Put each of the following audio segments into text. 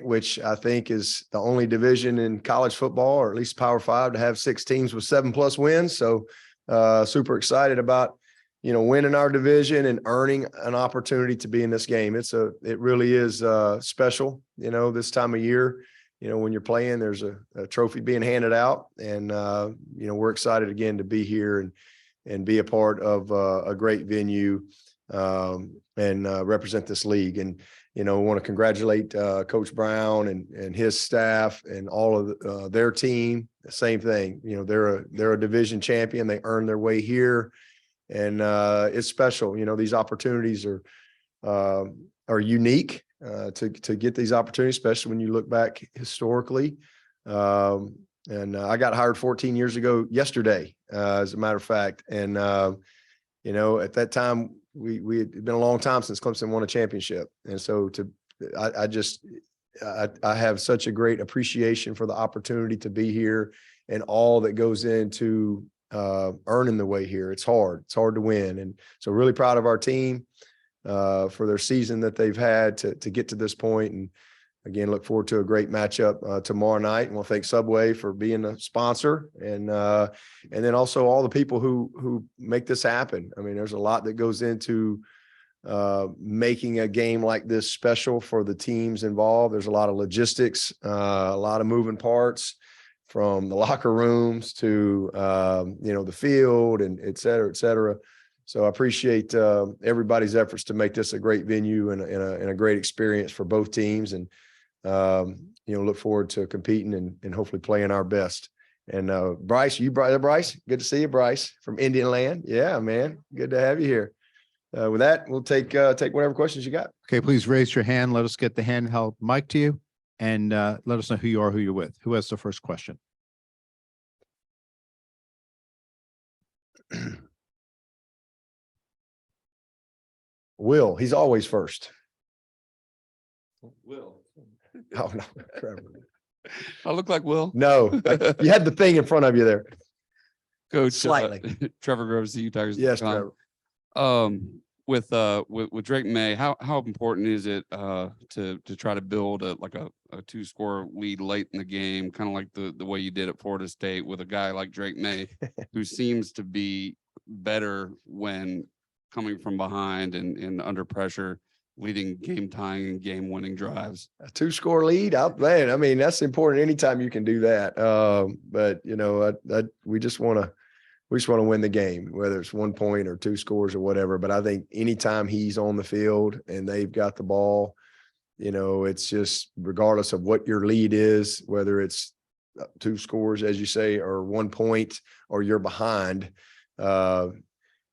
which I think is the only division in college football, or at least Power 5, to have 6 teams with 7+ wins. So super excited about, winning our division and earning an opportunity to be in this game. It really is special, this time of year. When you're playing, there's a trophy being handed out, and we're excited again to be here and be a part of a great venue and represent this league. And want to congratulate Coach Brown and his staff and all of their team. Same thing. They're a division champion. They earned their way here, and it's special. These opportunities are unique to get these opportunities, especially when you look back historically. And I got hired 14 years ago yesterday, as a matter of fact. And at that time, we had been a long time since Clemson won a championship. And so I have such a great appreciation for the opportunity to be here and all that goes into earning the way here. It's hard to win. And so really proud of our team for their season that they've had to get to this point. And again, look forward to a great matchup tomorrow night. And we'll thank Subway for being a sponsor, and then also all the people who make this happen. I mean, there's a lot that goes into making a game like this special for the teams involved. There's a lot of logistics, a lot of moving parts, from the locker rooms to the field, and et cetera, et cetera. So I appreciate everybody's efforts to make this a great venue and a great experience for both teams. And look forward to competing and hopefully playing our best. And Bryce, Bryce, good to see you, Bryce, from Indian Land. Yeah, man, good to have you here. With that, we'll take whatever questions you got. Okay, please raise your hand. Let us get the handheld mic to you, and let us know who you are, who you're with. Who has the first question? Will, he's always first. Will. Oh, no, Trevor. I look like Will. No, you had the thing in front of you there. Coach, Slightly. Trevor Groves, the Tigers. Yes, Trevor. With Drake May, how important is it to try to build a 2-score lead late in the game, kind of like the way you did at Florida State with a guy like Drake May, who seems to be better when coming from behind and under pressure, leading game tying and game winning drives? A 2-score lead, man. I mean, that's important anytime you can do that. But we just want to win the game, whether it's 1 point or 2 scores or whatever. But I think anytime he's on the field and they've got the ball, it's just regardless of what your lead is, whether it's 2 scores, as you say, or 1 point, or you're behind,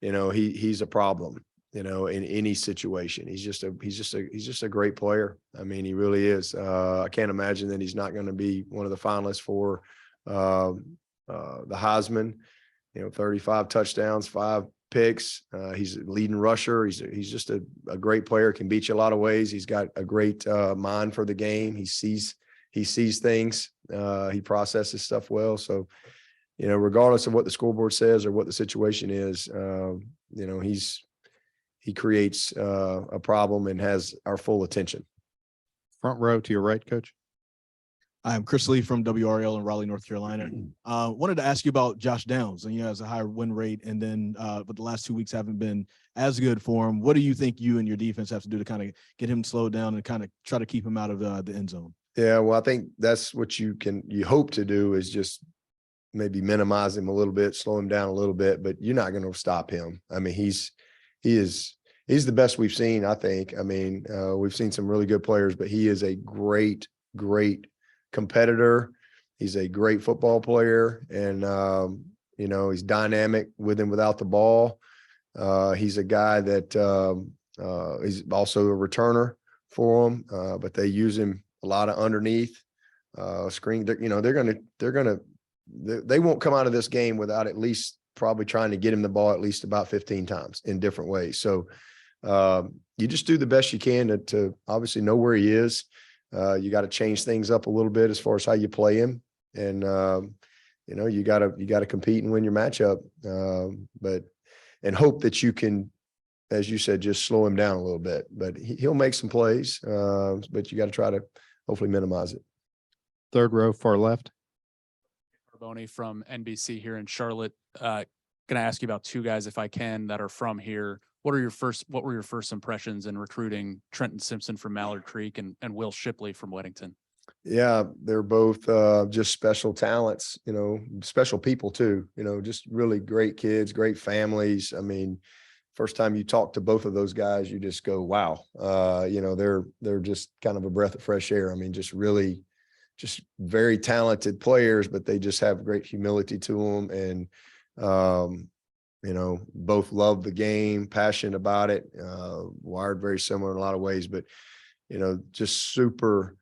he's a problem, in any situation. He's just a great player. I mean, he really is. I can't imagine that he's not going to be one of the finalists for the Heisman. 35 touchdowns, 5 picks. He's a leading rusher. He's just a great player, can beat you a lot of ways. He's got a great mind for the game. He sees things. He processes stuff well. So, regardless of what the scoreboard says or what the situation is, he creates a problem and has our full attention. Front row to your right, Coach. I'm Chris Lee from WRL in Raleigh, North Carolina. Wanted to ask you about Josh Downs, and has a higher win rate, and then but the last 2 weeks haven't been as good for him. What do you think you and your defense have to do to kind of get him slowed down and kind of try to keep him out of the end zone? Yeah, well, I think that's what you hope to do, is just maybe minimize him a little bit, slow him down a little bit, but you're not going to stop him. I mean, he's the best we've seen, I think. I mean, we've seen some really good players, but he is a great competitor. He's a great football player, and he's dynamic with and without the ball. He's a guy that he's also a returner for them, but they use him a lot of underneath screen. They won't come out of this game without at least probably trying to get him the ball at least about 15 times in different ways. So you just do the best you can to obviously know where he is. You got to change things up a little bit as far as how you play him, and you got to compete and win your matchup, and hope that you can, as you said, just slow him down a little bit. But he'll make some plays, but you got to try to hopefully minimize it. Third row, far left. Boney from NBC here in Charlotte. Going to ask you about two guys, if I can, that are from here. What were your first impressions in recruiting Trenton Simpson from Mallard Creek and Will Shipley from Weddington? Yeah, they're both just special talents, special people too, just really great kids, great families. I mean, first time you talk to both of those guys, you just go, wow. They're just kind of a breath of fresh air. I mean, just very talented players, but they just have great humility to them. And, both love the game, passionate about it, wired very similar in a lot of ways, but, just super,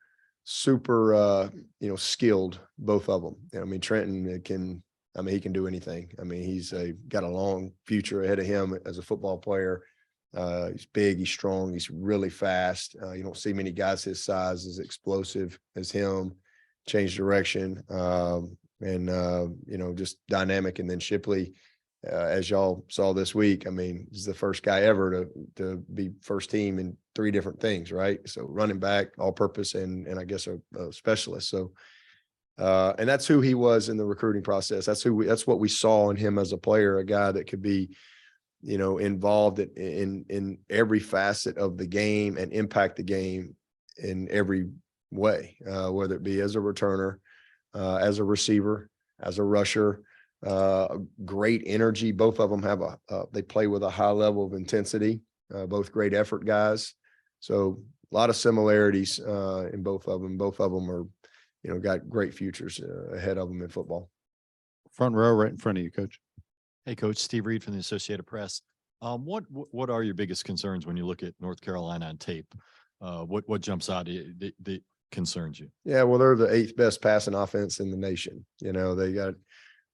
skilled, both of them. I mean, Trenton he can do anything. I mean, he's got a long future ahead of him as a football player. He's big, he's strong, he's really fast. You don't see many guys his size as explosive as him, change direction, just dynamic. And then Shipley, as y'all saw this week, I mean, he's the first guy ever to be first team in 3 different things, right? So running back, all purpose, and I guess a specialist. So, and that's who he was in the recruiting process. That's what we saw in him as a player, a guy that could be, involved in every facet of the game and impact the game in every way, whether it be as a returner, as a receiver, as a rusher. Great energy. Both of them they play with a high level of intensity, both great effort guys. So a lot of similarities in both of them. Both of them are, got great futures ahead of them in football. Front row, right in front of you, Coach. Hey, Coach, Steve Reed from the Associated Press. What are your biggest concerns when you look at North Carolina on tape? What jumps out that concerns you? Yeah, well, they're the 8th best passing offense in the nation. They got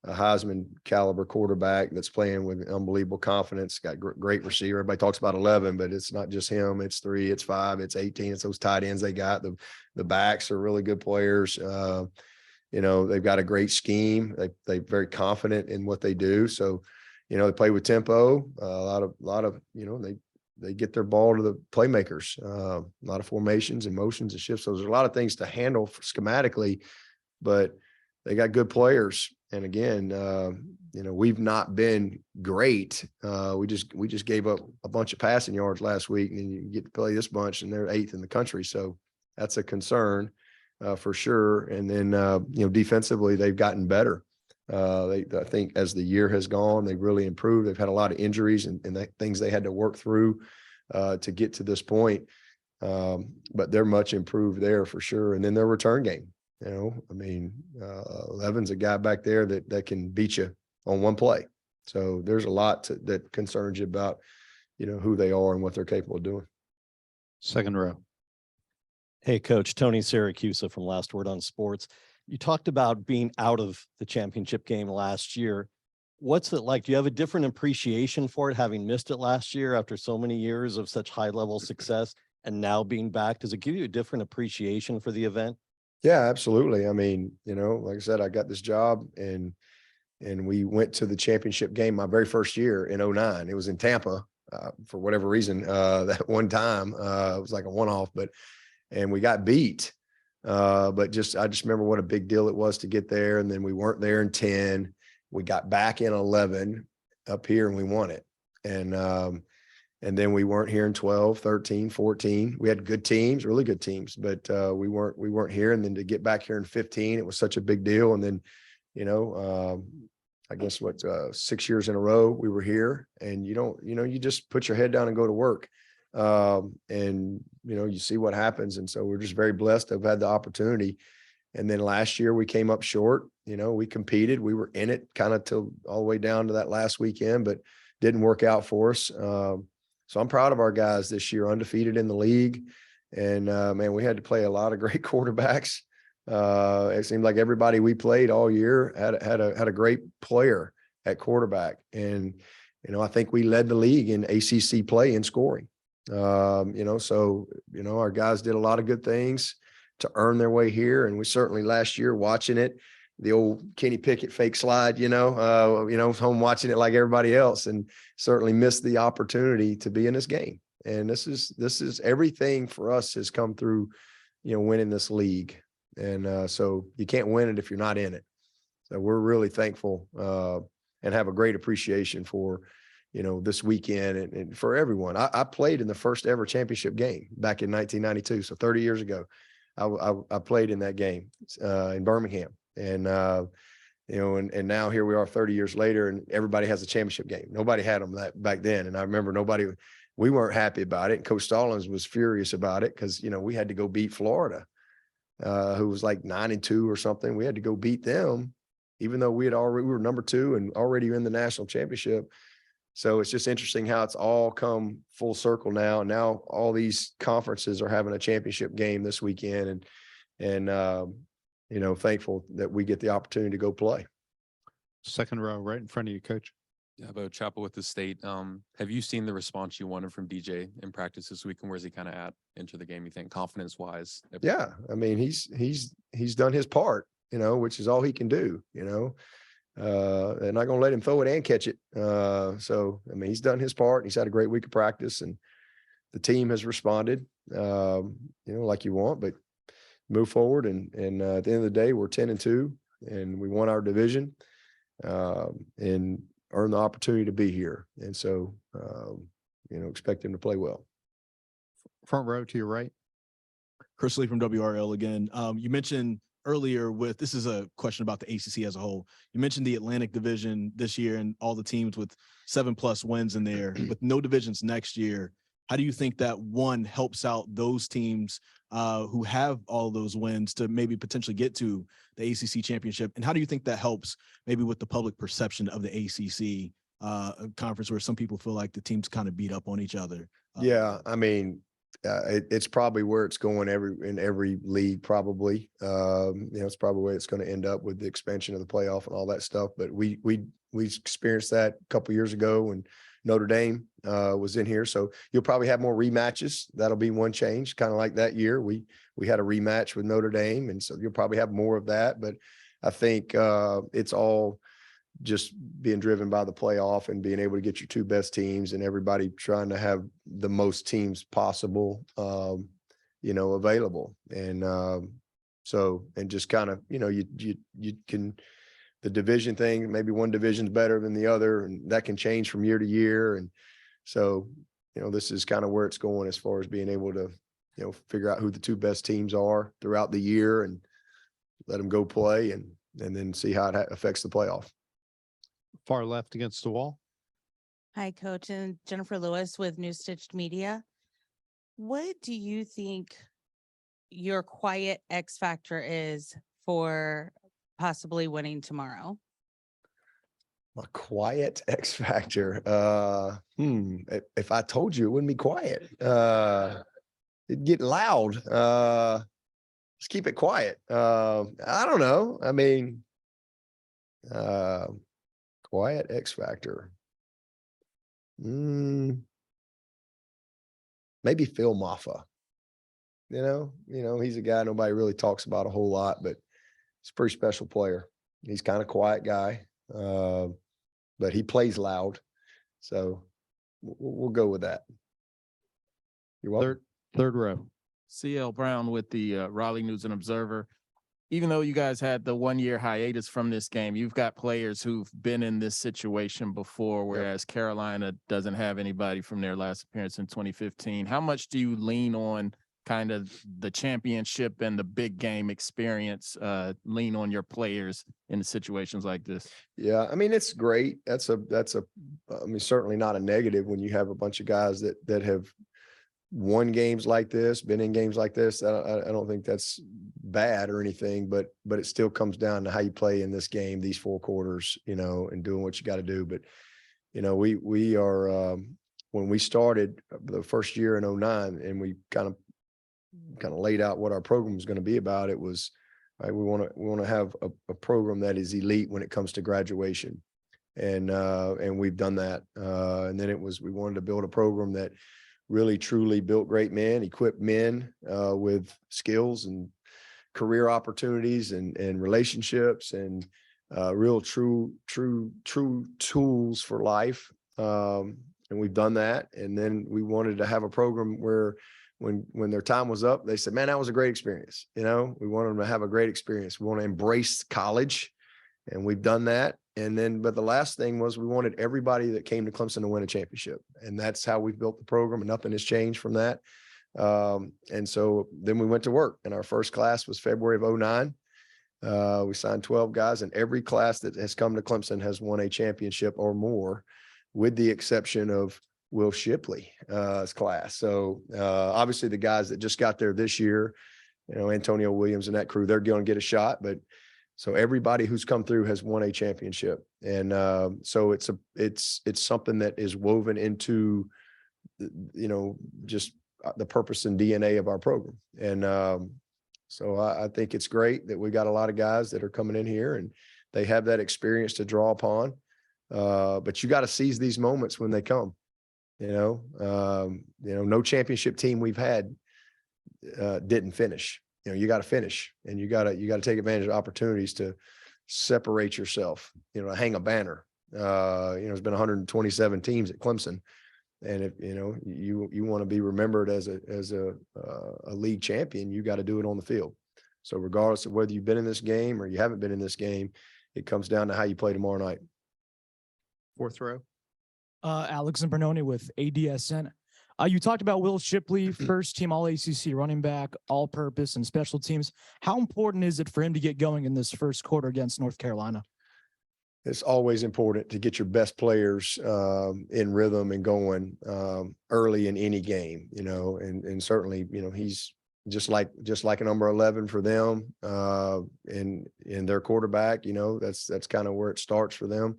a Heisman caliber quarterback that's playing with unbelievable confidence, got great receiver. Everybody talks about 11, but it's not just him. It's 3, it's 5, it's 18. It's those tight ends they got. The backs are really good players. They've got a great scheme. They're very confident in what they do. So, they play with tempo, a lot of, they get their ball to the playmakers, a lot of formations and motions and shifts. So there's a lot of things to handle schematically, but they got good players. And again, we've not been great. We just gave up a bunch of passing yards last week, and you get to play this bunch, and they're 8th in the country. So that's a concern for sure. And then, defensively, they've gotten better. I think as the year has gone, they've really improved. They've had a lot of injuries and things they had to work through to get to this point. But they're much improved there for sure. And then their return game. Levin's a guy back there that can beat you on one play. So there's a lot that concerns you about, who they are and what they're capable of doing. Second row. Hey, Coach, Tony Siracusa from Last Word on Sports. You talked about being out of the championship game last year. What's it like? Do you have a different appreciation for it, having missed it last year after so many years of such high level success and now being back? Does it give you a different appreciation for the event? Yeah, absolutely. I mean, like I said, I got this job and we went to the championship game my very first year in 2009. It was in Tampa for whatever reason. That one time it was like a one-off, and we got beat. But I just remember what a big deal it was to get there. And then we weren't there in 10. We got back in 11 up here and we won it. And then we weren't here in 12, 13, 14. We had good teams, really good teams, but we weren't here. And then to get back here in 15, it was such a big deal. And then, I guess 6 years in a row we were here, and you just put your head down and go to work. And you see what happens. And so we're just very blessed to have had the opportunity. And then last year we came up short. We competed, we were in it kind of till all the way down to that last weekend, but didn't work out for us. So I'm proud of our guys this year, undefeated in the league. And man, we had to play a lot of great quarterbacks. It seemed like everybody we played all year had a great player at quarterback. And, I think we led the league in ACC play in scoring. So, our guys did a lot of good things to earn their way here. And we certainly last year watching it, the old Kenny Pickett fake slide, home watching it like everybody else, and certainly missed the opportunity to be in this game. And this is everything for us has come through, winning this league. And so you can't win it if you're not in it. So we're really thankful and have a great appreciation for, this weekend and for everyone. I played in the first ever championship game back in 1992. So 30 years ago, I played in that game in Birmingham. And, and now here we are 30 years later, and everybody has a championship game. Nobody had them back then. And I remember we weren't happy about it. And Coach Stallings was furious about it because, we had to go beat Florida, who was like 9-2 or something. We had to go beat them, even though we were number 2 and already in the national championship. So it's just interesting how it's all come full circle now. And now all these conferences are having a championship game this weekend, and thankful that we get the opportunity to go play. Second row, right in front of you, Coach. Dabo, Chapel with the state. Have you seen the response you wanted from DJ in practice this week, and where's he kind of at into the game, you think, confidence wise? Yeah. I mean, he's done his part, which is all he can do, they're not going to let him throw it and catch it. So, I mean, he's done his part. He's had a great week of practice, and the team has responded, like you want, but move forward. And at the end of the day, we're 10-2 and we won our division, and earned the opportunity to be here. And so, expect him to play well. Front row to your right. Chris Lee from WRL again. You mentioned earlier this is a question about the ACC as a whole. You mentioned the Atlantic Division this year and all the teams with 7+ wins in there with no divisions next year. How do you think that helps out those teams who have all those wins to maybe potentially get to the ACC championship? And how do you think that helps maybe with the public perception of the ACC conference, where some people feel like the teams kind of beat up on each other? Yeah. I mean, it's probably where it's going in every league, probably. It's probably where it's going to end up with the expansion of the playoff and all that stuff. But we experienced that a couple of years ago when Notre Dame was in here. So you'll probably have more rematches. That'll be one change, kind of like that year. We had a rematch with Notre Dame, and so you'll probably have more of that. But I think it's all just being driven by the playoff and being able to get your 2 best teams, and everybody trying to have the most teams possible, available. And and just kind of, you can, the division thing, maybe one division's better than the other, and that can change from year to year. And so, this is kind of where it's going as far as being able to, figure out who the 2 best teams are throughout the year and let them go play, and then see how it affects the playoff. Far left against the wall. Hi, Coach, and Jennifer Lewis with New Stitched Media. What do you think your quiet X factor is for possibly winning tomorrow? My quiet X factor. If I told you, it wouldn't be quiet. It'd get loud. Just keep it quiet. I don't know. I mean, quiet X factor. Maybe Phil Maffa. He's a guy nobody really talks about a whole lot, but he's a pretty special player. He's kind of quiet guy, but he plays loud. So we'll go with that. You're welcome. Third row. CL Brown with the Raleigh News and Observer. Even though you guys had the 1-year hiatus from this game, you've got players who've been in this situation before, whereas Carolina doesn't have anybody from their last appearance in 2015. How much do you lean on kind of the championship and the big game experience, lean on your players in situations like this? Yeah, I mean, it's great. That's certainly not a negative when you have a bunch of guys that have won games like this, been in games like this. I don't think that's bad or anything, but it still comes down to how you play in this game, these 4 quarters, and doing what you got to do. But, we are, when we started the first year in 2009, and we kind of laid out what our program was going to be about, it was, right, we want to have a program that is elite when it comes to graduation. And we've done that. And then we wanted to build a program that really truly built great men, equipped men with skills and career opportunities and relationships and real true tools for life. And we've done that. And then we wanted to have a program where when their time was up, they said, man, that was a great experience. You know, we want them to have a great experience. We want to embrace college, and we've done that. And then, but the last thing was we wanted everybody that came to Clemson to win a championship. And that's how we've built the program, and nothing has changed from that. And so then we went to work, and our first class was February of 2009. We signed 12 guys, and every class that has come to Clemson has won a championship or more, with the exception of Will Shipley's class. So obviously the guys that just got there this year, you know, Antonio Williams and that crew, they're going to get a shot, but so everybody who's come through has won a championship. And so it's something that is woven into, you know, just the purpose and DNA of our program. And so I think it's great that we got a lot of guys that are coming in here and they have that experience to draw upon. But you got to seize these moments when they come. You know, no championship team we've had didn't finish. You know, you got to finish, and you got to take advantage of opportunities to separate yourself, you know, hang a banner. You know, there's been 127 teams at Clemson, and if, you know, you want to be remembered as a league champion, you got to do it on the field. So regardless of whether you've been in this game or you haven't been in this game, it comes down to how you play tomorrow night. Fourth row. Alex Zimbroni with ADSN. You talked about Will Shipley, first team all ACC running back, all purpose and special teams. How important is it for him to get going in this first quarter against North Carolina? It's always important to get your best players in rhythm and going early in any game, you know, and certainly, you know, he's just like a number 11 for them in their quarterback. You know, that's kind of where it starts for them.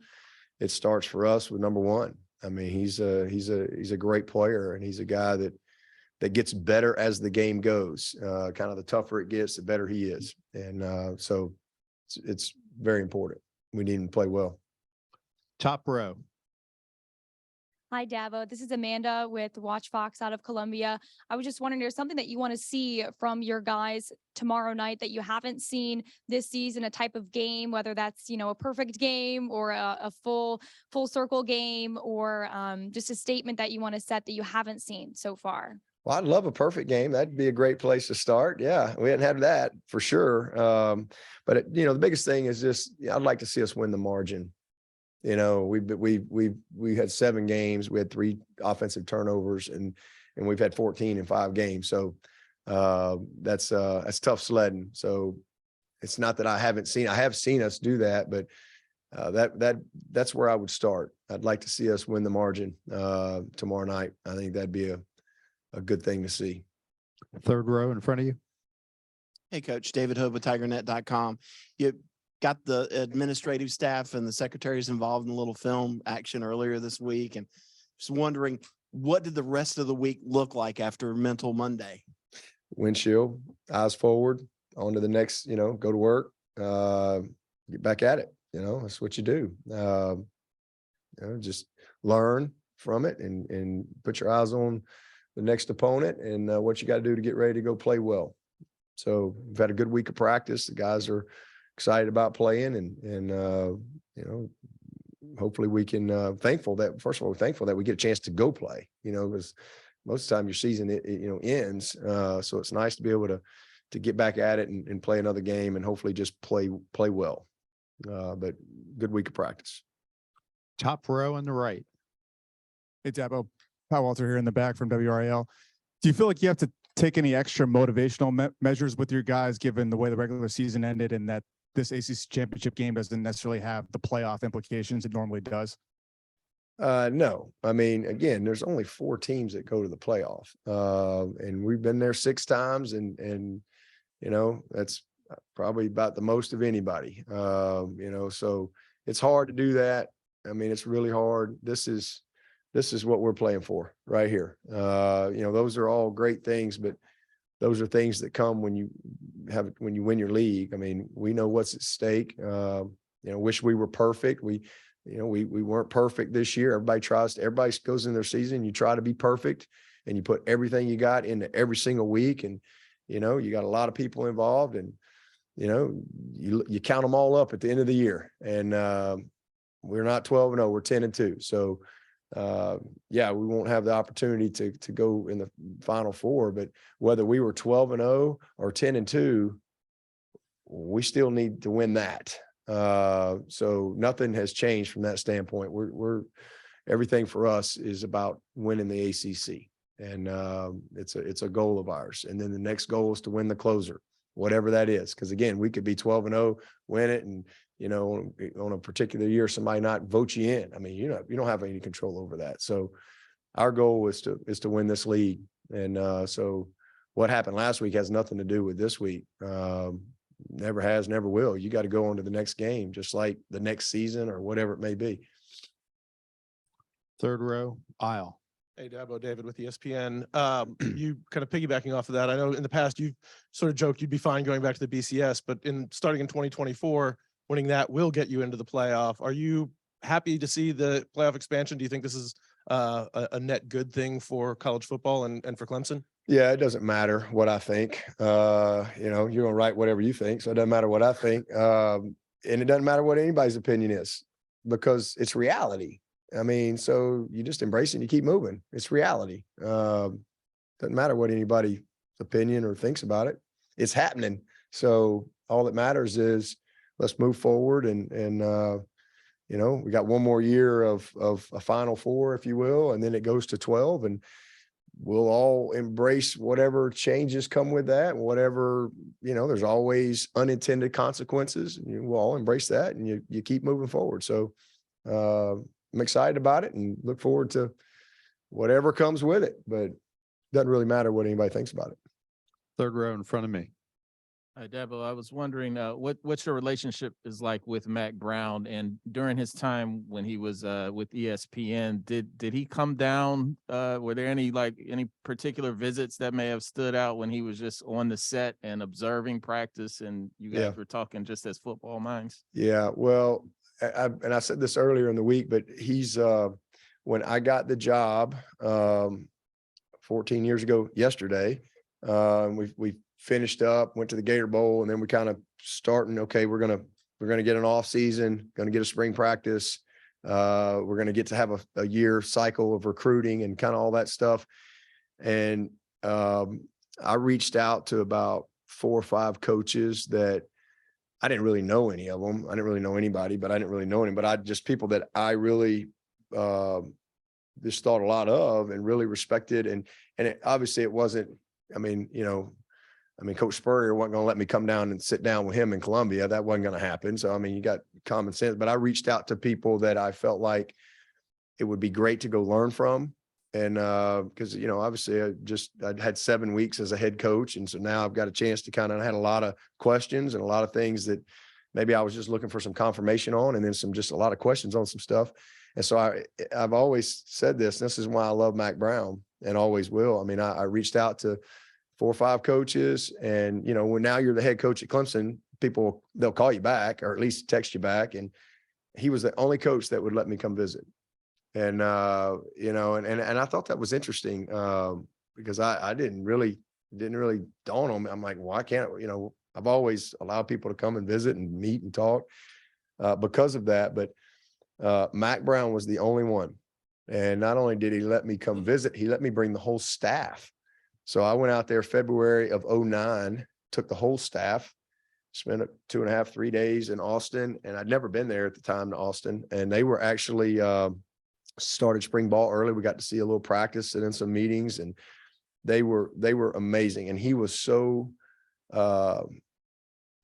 It starts for us with number 1. I mean, he's a great player, and he's a guy that gets better as the game goes. Kind of the tougher it gets, the better he is. And so it's very important. We need him to play well. Top row. Hi, Dabo. This is Amanda with Watch Fox out of Columbia. I was just wondering, there's something that you want to see from your guys tomorrow night that you haven't seen this season, a type of game, whether that's, you know, a perfect game or a full circle game, or just a statement that you want to set that you haven't seen so far. Well, I'd love a perfect game. That'd be a great place to start. Yeah, we hadn't had that for sure. But you know, the biggest thing is just, I'd like to see us win the margin. You know, we had 7 games. We had 3 offensive turnovers, and we've had 14 in 5 games. So that's tough sledding. So it's not that I have seen us do that, but that's where I would start. I'd like to see us win the margin tomorrow night. I think that'd be a good thing to see. Third row in front of you. Hey, Coach. David Hood with TigerNet.com. You got the administrative staff and the secretaries involved in a little film action earlier this week, and just wondering, what did the rest of the week look like after Mental Monday? Windshield, eyes forward, on to the next, you know, go to work, get back at it. You know, that's what you do. You know, just learn from it and put your eyes on the next opponent and what you got to do to get ready to go play well. So we've had a good week of practice. The guys are excited about playing, and you know, hopefully we can thankful that we get a chance to go play, you know, because most of the time your season you know, ends. So it's nice to be able to get back at it and play another game and hopefully just play well. But good week of practice. Top row on the right. Hey, Dabo. Pat Walter here in the back from WRAL. Do you feel like you have to take any extra motivational measures with your guys, given the way the regular season ended and that this ACC championship game doesn't necessarily have the playoff implications it normally does? No, I mean, again, there's only 4 teams that go to the playoff, and we've been there 6 times, and you know, that's probably about the most of anybody. You know, so it's hard to do that. I mean, it's really hard. This is what we're playing for right here. You know, those are all great things, but those are things that come when you win your league. I mean, we know what's at stake. You know, wish we were perfect. We weren't perfect this year. Everybody goes in their season. You try to be perfect, and you put everything you got into every single week. And, you know, you got a lot of people involved, and, you know, you count them all up at the end of the year. And we're not 12-0, we're 10-2. So yeah, we won't have the opportunity to go in the Final Four, but whether we were 12-0 or 10-2, we still need to win that. So nothing has changed from that standpoint. We're everything for us is about winning the ACC, and it's a goal of ours. And then the next goal is to win the closer, whatever that is. Because again, we could be 12-0, win it, and on a particular year, somebody not vote you in. I mean, you don't have any control over that. So our goal is to win this league. And so what happened last week has nothing to do with this week. Never has, never will. You got to go on to the next game, just like the next season or whatever it may be. Third row, aisle. Hey, Dabo, David with ESPN. You kind of piggybacking off of that. I know in the past you've sort of joked you'd be fine going back to the BCS, but starting in 2024, winning that will get you into the playoff. Are you happy to see the playoff expansion? Do you think this is a net good thing for college football and for Clemson? Yeah, it doesn't matter what I think. You're going to write whatever you think, so it doesn't matter what I think. And it doesn't matter what anybody's opinion is, because it's reality. I mean, so you just embrace it and you keep moving. It's reality. Doesn't matter what anybody's opinion or thinks about it. It's happening. So all that matters is let's move forward and we got one more year of a Final Four, if you will, and then it goes to 12, and we'll all embrace whatever changes come with that, and whatever, there's always unintended consequences, and we'll all embrace that, and you keep moving forward. So I'm excited about it and look forward to whatever comes with it, but it doesn't really matter what anybody thinks about it. Third row in front of me. Hi, Dabo. I was wondering what's your relationship is like with Mac Brown, and during his time when he was with ESPN, did he come down? Were there any particular visits that may have stood out when he was just on the set and observing practice, and you guys were talking just as football minds? Yeah, well, I said this earlier in the week, but he's when I got the job 14 years ago yesterday, we finished up, went to the Gator Bowl, and then we kind of starting, okay, we're gonna get an off season, gonna get a spring practice. We're gonna get to have a year cycle of recruiting and kind of all that stuff. And I reached out to about 4 or 5 coaches that I didn't really know any of them. I didn't really know anybody, but I didn't really know any, but people that I really just thought a lot of and really respected. And obviously it wasn't, Coach Spurrier wasn't going to let me come down and sit down with him in Columbia. That wasn't going to happen. So, you got common sense, but I reached out to people that I felt like it would be great to go learn from. And because, obviously I'd had 7 weeks as a head coach. And so now I've got a chance to I had a lot of questions and a lot of things that maybe I was just looking for some confirmation on, and then just a lot of questions on some stuff. And so I've always said this, and this is why I love Mac Brown and always will. I reached out to 4 or 5 coaches, and, when now you're the head coach at Clemson, they'll call you back or at least text you back. And he was the only coach that would let me come visit. And, and I thought that was interesting because I didn't really dawn on me. I'm like, why can't, I've always allowed people to come and visit and meet and talk because of that. But Mac Brown was the only one. And not only did he let me come visit, he let me bring the whole staff. So I went out there February of 2009, took the whole staff, spent 2.5, 3 days in Austin. And I'd never been there at the time to Austin. And they were actually started spring ball early. We got to see a little practice and then some meetings, and they were amazing. And he was so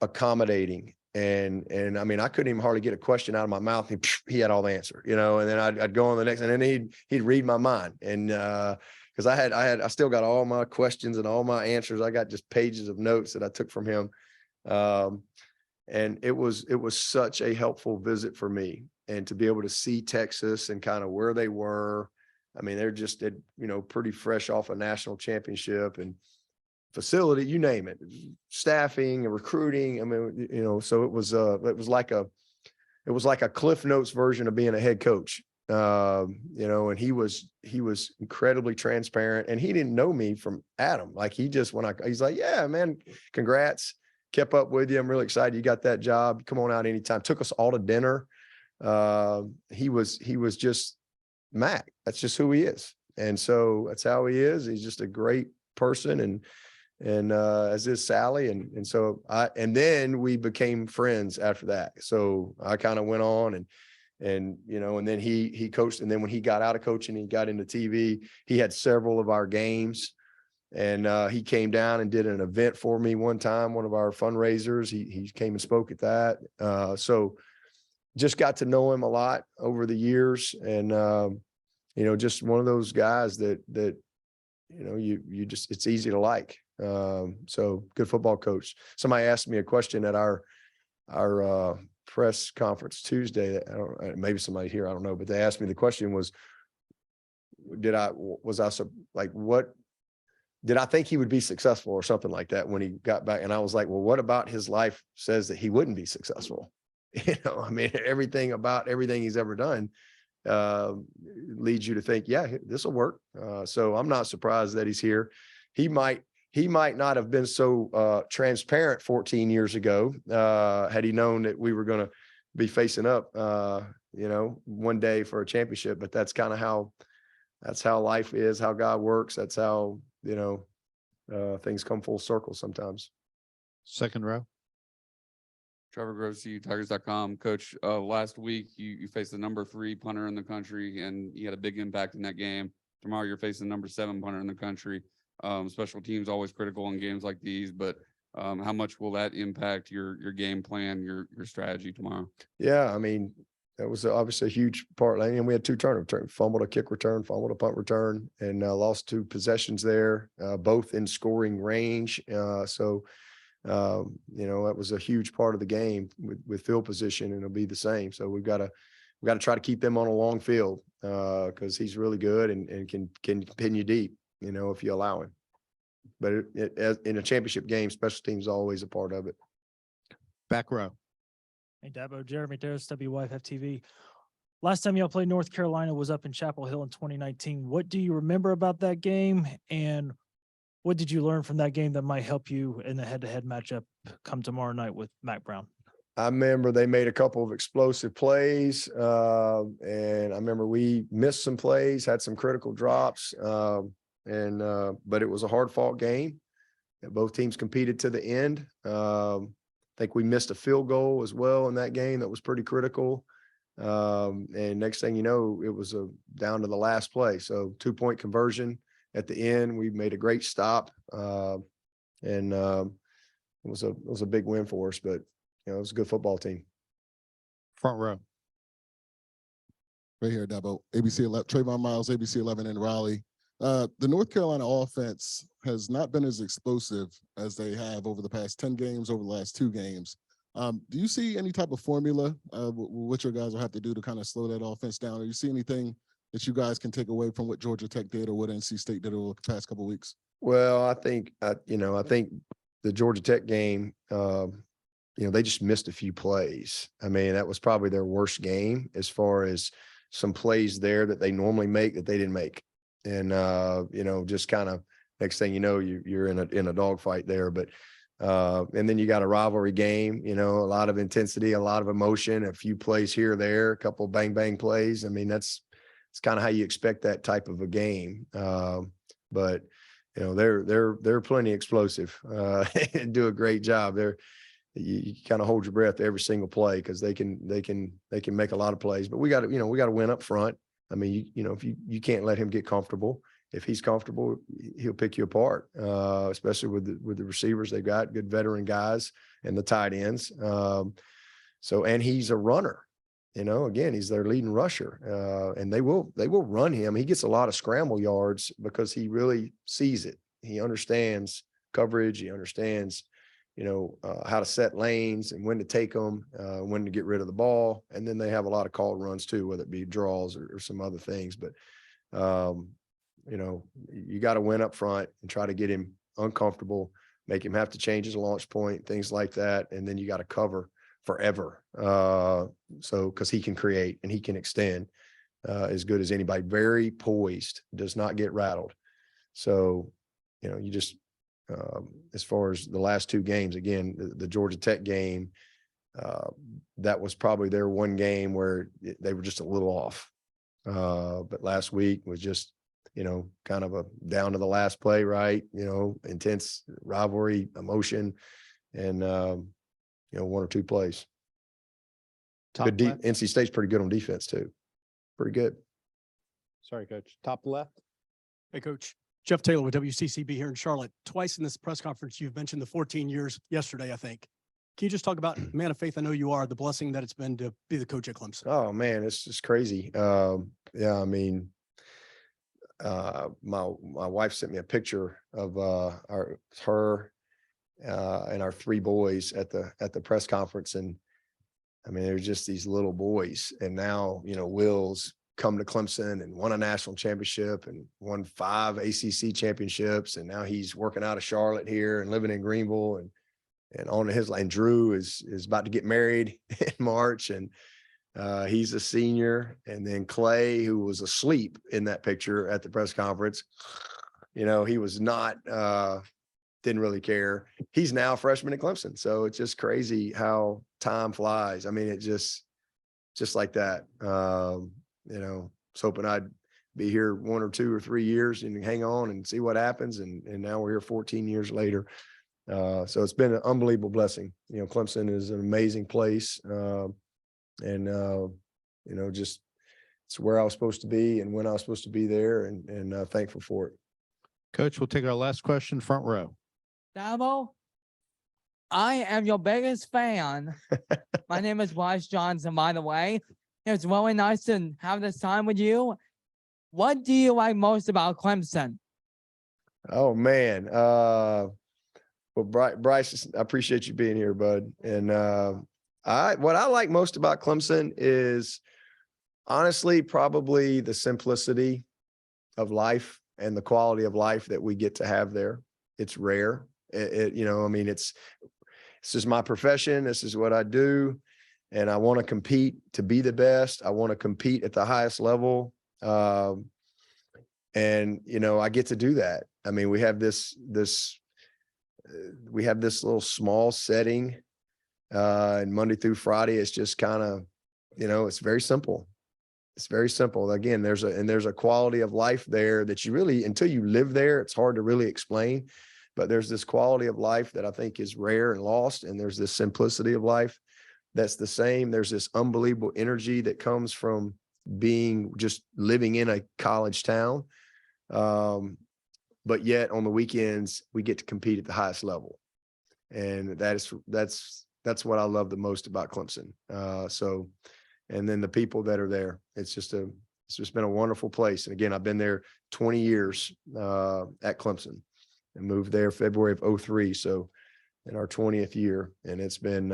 accommodating. And I couldn't even hardly get a question out of my mouth. He had all the answer, and then I'd go on the next, and then he'd read my mind. And because I still got all my questions and all my answers. I got just pages of notes that I took from him. And it was such a helpful visit for me, and to be able to see Texas and kind of where they were. They're just, pretty fresh off a national championship and facility, you name it, staffing and recruiting. So it was like a Cliff Notes version of being a head coach. And he was incredibly transparent, and he didn't know me from Adam. Like he's like, yeah, man, congrats. Kept up with you. I'm really excited you got that job. Come on out anytime. Took us all to dinner. He was just Mac. that's just who he is. And so that's how he is. He's just a great person, and as is Sally. And so and then we became friends after that. So I kind of went on and, you know, and then he coached. And then when he got out of coaching, he got into TV, he had several of our games, and he came down and did an event for me one time, one of our fundraisers. He came and spoke at that. So just got to know him a lot over the years. And, you know, just one of those guys that, you know, you just, it's easy to like. So good football coach. Somebody asked me a question at our press conference Tuesday. I don't, maybe somebody here, I don't know, but they asked me, the question was, did I think he would be successful or something like that when he got back? And I was like, well, what about his life says that he wouldn't be successful? You know, I mean, everything about everything he's ever done leads you to think, yeah, this will work. So I'm not surprised that he's here. He might not have been so transparent 14 years ago had he known that we were going to be facing up, you know, one day for a championship. But that's kind of that's how life is, how God works. That's how, you know, things come full circle sometimes. Second row. Trevor Gross, Tigers.com. Coach, last week you faced the number 3 punter in the country, and you had a big impact in that game. Tomorrow you're facing the number 7 punter in the country. Special teams always critical in games like these, but how much will that impact your game plan, your strategy tomorrow? Yeah, I mean, that was obviously a huge part. And we had 2 turnovers, fumbled a kick return, fumbled a punt return, and lost 2 possessions there, both in scoring range. So you know, that was a huge part of the game with field position, and it'll be the same. So we've got to try to keep them on a long field because he's really good and can pin you deep, you know, if you allow him. But in a championship game, special teams is always a part of it. Back row. Hey, Dabo, Jeremy Terrace, WYFF TV. Last time y'all played North Carolina was up in Chapel Hill in 2019. What do you remember about that game, and what did you learn from that game that might help you in the head-to-head matchup come tomorrow night with Mac Brown? I remember they made a couple of explosive plays, and I remember we missed some plays, had some critical drops, but it was a hard-fought game. Both teams competed to the end. I think we missed a field goal as well in that game that was pretty critical. And next thing you know, it was down to the last play. So 2-point conversion at the end. We made a great stop, and it was a big win for us. But you know, it was a good football team. Front row. Right here, Dabo. ABC 11, Trayvon Miles, ABC 11 in Raleigh. The North Carolina offense has not been as explosive as they have over the past 10 games, over the last 2 games. Do you see any type of formula what your guys will have to do to kind of slow that offense down? Or you see anything that you guys can take away from what Georgia Tech did or what NC State did over the past couple of weeks? Well, I think the Georgia Tech game, you know, they just missed a few plays. I mean, that was probably their worst game as far as some plays there that they normally make that they didn't make. And, you know, just kind of next thing you know, you're in a dogfight there. But, and then you got a rivalry game, you know, a lot of intensity, a lot of emotion, a few plays here or there, a couple of bang plays. I mean, it's kind of how you expect that type of a game. But, you know, they're plenty explosive and do a great job. You kind of hold your breath every single play because they can make a lot of plays. But we got to win up front. I mean, you know, if you can't let him get comfortable. If he's comfortable, he'll pick you apart, especially with the receivers they've got, good veteran guys, and the tight ends. And he's a runner. You know, again, he's their leading rusher, and they will run him. He gets a lot of scramble yards because he really sees it. He understands coverage. He understands, you know, how to set lanes and when to take them, when to get rid of the ball. And then they have a lot of called runs too, whether it be draws or some other things. But, you know, you got to win up front and try to get him uncomfortable, make him have to change his launch point, things like that. And then you got to cover forever. Because he can create and he can extend as good as anybody. Very poised, does not get rattled. So, you know, you just, as far as the last 2 games, again, the Georgia Tech game, that was probably their one game where they were just a little off. But last week was just, kind of a down to the last play, right? Intense rivalry, emotion, and, one or two plays. Top Good left. NC State's pretty good on defense too. Pretty good. Sorry, coach. Top left. Hey, Coach. Jeff Taylor with WCCB here in Charlotte. Twice in this press conference, you've mentioned the 14 years yesterday, I think. Can you just talk about, man of faith, I know you are, the blessing that it's been to be the coach at Clemson? Oh man, it's just crazy. Yeah, I mean, my wife sent me a picture of her and our three boys at the press conference, and I mean, they're just these little boys, and now Will's come to Clemson and won a national championship and won 5 ACC championships, and now he's working out of Charlotte here and living in Greenville, and on his line. Drew is about to get married in March, and he's a senior. And then Clay, who was asleep in that picture at the press conference, he was not, didn't really care. He's now a freshman at Clemson. So it's just crazy how time flies. I mean, it just like that. I was hoping I'd be here 1 or 2 or 3 years and hang on and see what happens. And now we're here 14 years later. So it's been an unbelievable blessing. Clemson is an amazing place. Just it's where I was supposed to be and when I was supposed to be there, and thankful for it. Coach, we'll take our last question, front row. Dabo, I am your biggest fan. My name is Bryce Johnson, by the way. It's really nice to have this time with you. What do you like most about Clemson? Oh man. Well, Bryce, I appreciate you being here, bud. And what I like most about Clemson is honestly probably the simplicity of life and the quality of life that we get to have there. It's rare. I mean, this is my profession. This is what I do. And I want to compete to be the best. I want to compete at the highest level. I get to do that. I mean, we have this little small setting, and Monday through Friday, it's just kind of, it's very simple. It's very simple. Again, there's a quality of life there that you really, until you live there, it's hard to really explain, but there's this quality of life that I think is rare and lost. And there's this simplicity of life that's the same. There's this unbelievable energy that comes from just living in a college town. But yet on the weekends, we get to compete at the highest level. And that's what I love the most about Clemson. And then the people that are there, it's just been a wonderful place. And again, I've been there 20 years at Clemson and moved there February of 2003. So in our 20th year, and it's been,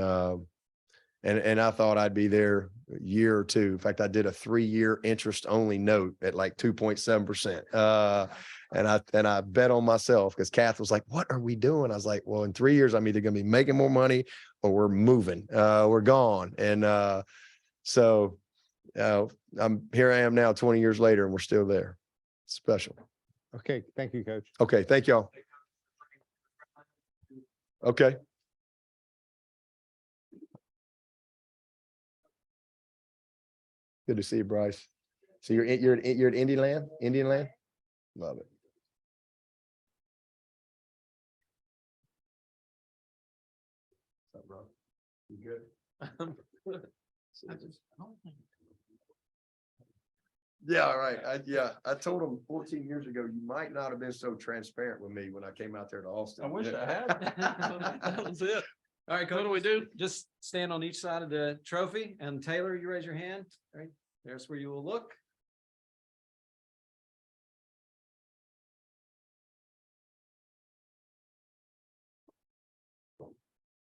and I thought I'd be there a year or two. In fact, I did a 3-year interest only note at like 2.7%. And I bet on myself because Kath was like, "What are we doing?" I was like, "Well, in 3 years, I'm either going to be making more money or we're moving. We're gone." And so here I am now 20 years later, and we're still there. Special. Okay. Thank you, Coach. Okay. Thank y'all. Okay. Good to see you, Bryce. So you're at Indian Land? Love it. What's up, bro? You good? Yeah, all right. I told him 14 years ago, you might not have been so transparent with me when I came out there to Austin. I wish I had. That was it. All right, Coach, what do we do? Just stand on each side of the trophy, and Taylor, you raise your hand. All right, there's where you will look.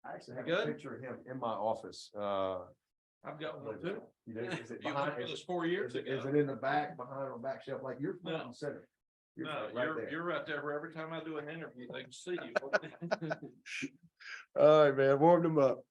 I actually have a picture of him in my office. I've got one too. Is it You behind? went with us 4 years ago. Is it in the back, behind on back shelf? Like you're front No. and center. No, right there. you're right there where every time I do an interview, they can see you. All right, man. Warm them up.